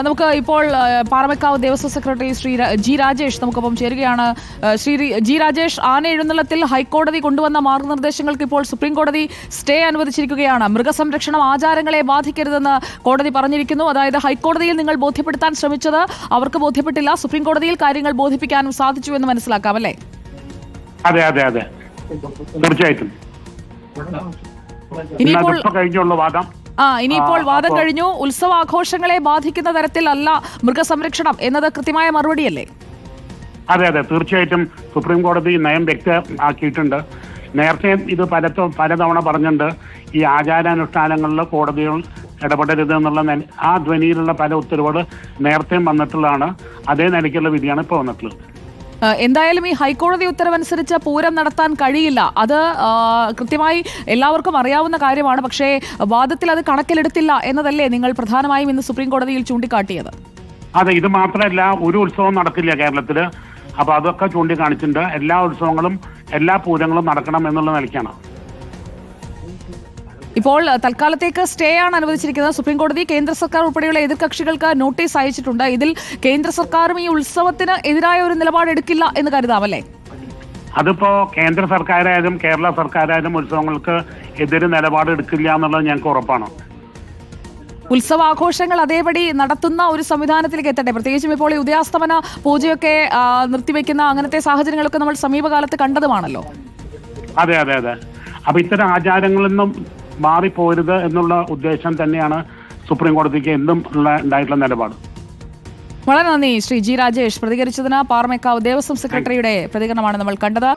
നമുക്ക് ഇപ്പോൾ Paramekkavu Devaswom secretary Shri G Rajesh നമുക്കൊപ്പം ചേരുകയാണ്. ശ്രീ ജി രാജേഷ്, ആന എഴുന്നള്ളത്തിൽ ഹൈക്കോടതി കൊണ്ടുവന്ന മാർഗനിർദ്ദേശങ്ങൾക്ക് ഇപ്പോൾ സുപ്രീം കോടതി സ്റ്റേ അനുവദിച്ചിരിക്കുകയാണ്. മൃഗസംരക്ഷണം ആചാരങ്ങളെ ബാധിക്കരുതെന്ന് കോടതി പറഞ്ഞിരിക്കുന്നു. അതായത് ഹൈക്കോടതിയിൽ നിങ്ങൾ ബോധ്യപ്പെടുത്താൻ ശ്രമിച്ചത് അവർക്ക് ബോധ്യപ്പെട്ടില്ല, സുപ്രീം കോടതിയിൽ കാര്യങ്ങൾ ബോധിപ്പിക്കാനും സാധിച്ചു എന്ന് മനസ്സിലാക്കാം അല്ലേ? അതെ അതെ അതെ, തീർച്ചയായിട്ടും. ഇനിയിപ്പോൾ വാദം കഴിഞ്ഞു. ഉത്സവാഘോഷങ്ങളെ ബാധിക്കുന്ന തരത്തിലല്ല മൃഗസംരക്ഷണം എന്നത് കൃത്യമായ മറുപടിയല്ലേ? അതെ അതെ, തീർച്ചയായിട്ടും സുപ്രീം കോടതി നയം വ്യക്തമാക്കിയിട്ടുണ്ട്. നേരത്തെ ഇത് പലതവണ പറഞ്ഞിട്ടുണ്ട്, ഈ ആചാരാനുഷ്ഠാനങ്ങളിൽ കോടതികൾ ഇടപെടരുത് എന്നുള്ള ആ ധ്വനിയിലുള്ള പല ഉത്തരവുകൾ നേരത്തെയും വന്നിട്ടുള്ളതാണ്. അതേ നിലയ്ക്കുള്ള വിധിയാണ് ഇപ്പോൾ വന്നിട്ടുള്ളത്. എന്തായാലും ഈ ഹൈക്കോടതി ഉത്തരവനുസരിച്ച് പൂരം നടത്താൻ കഴിയില്ല, അത് കൃത്യമായി എല്ലാവർക്കും അറിയാവുന്ന കാര്യമാണ്. പക്ഷേ വാദത്തിൽ അത് കണക്കിലെടുത്തില്ല എന്നതല്ലേ നിങ്ങൾ പ്രധാനമായും ഇന്ന് സുപ്രീം കോടതിയിൽ ചൂണ്ടിക്കാട്ടിയത്? അതെ, ഇത് മാത്രമല്ല, ഒരു ഉത്സവം നടക്കില്ല കേരളത്തിൽ. അപ്പൊ അതൊക്കെ ചൂണ്ടിക്കാണിച്ചിട്ടുണ്ട്. എല്ലാ ഉത്സവങ്ങളും എല്ലാ പൂരങ്ങളും നടക്കണം എന്നുള്ള നിലയ്ക്കാണ്. ഇപ്പോൾ തൽക്കാലത്തേക്ക് സ്റ്റേ ആണ് അനുവദിച്ചിരിക്കുന്നത് സുപ്രീം കോടതി. കേന്ദ്ര സർക്കാർ ഉൾപ്പെടെയുള്ള എതിർകക്ഷികൾക്ക് നോട്ടീസ് അയച്ചിട്ടുണ്ട്. ഇതിൽ കേന്ദ്ര സർക്കാരും ഈ ഉത്സവത്തിന് എതിരായ ഒരു നിലപാടെടുക്കില്ല എന്ന് കരുതാമല്ലേ? അതിപ്പോ കേന്ദ്ര സർക്കാരായാലും കേരള സർക്കാരായാലും ഉത്സവങ്ങൾക്ക് എതിര് നിലപാട് എടുക്കില്ല എന്നുള്ളത് ഞങ്ങൾക്ക് ഉറപ്പാണ്. ഉത്സവാഘോഷങ്ങൾ അതേപടി നടത്തുന്ന ഒരു സംവിധാനത്തിലേക്ക് എത്തട്ടെ. പ്രത്യേകിച്ചും ഇപ്പോൾ ഈ ഉദയാസ്തമന പൂജയൊക്കെ നിർത്തിവെക്കുന്ന അങ്ങനത്തെ സാഹചര്യങ്ങളൊക്കെ നമ്മൾ സമീപകാലത്ത് കണ്ടതുമാണല്ലോ. അതെ അതെ അതെ, അപ്പൊ ഇത്തരം ആചാരങ്ങളിൽ നിന്നും മാറിപ്പോരുത് എന്നുള്ള ഉദ്ദേശം തന്നെയാണ് സുപ്രീം കോടതിക്ക് എന്നും ഉണ്ടായിട്ടുള്ള നിലപാട്. വളരെ നന്ദി ശ്രീ ജി രാജേഷ് പ്രതികരിച്ചതിന്. പാറമേക്കാവ് ദേവസ്വം സെക്രട്ടറിയുടെ പ്രതികരണമാണ് നമ്മൾ കണ്ടത്.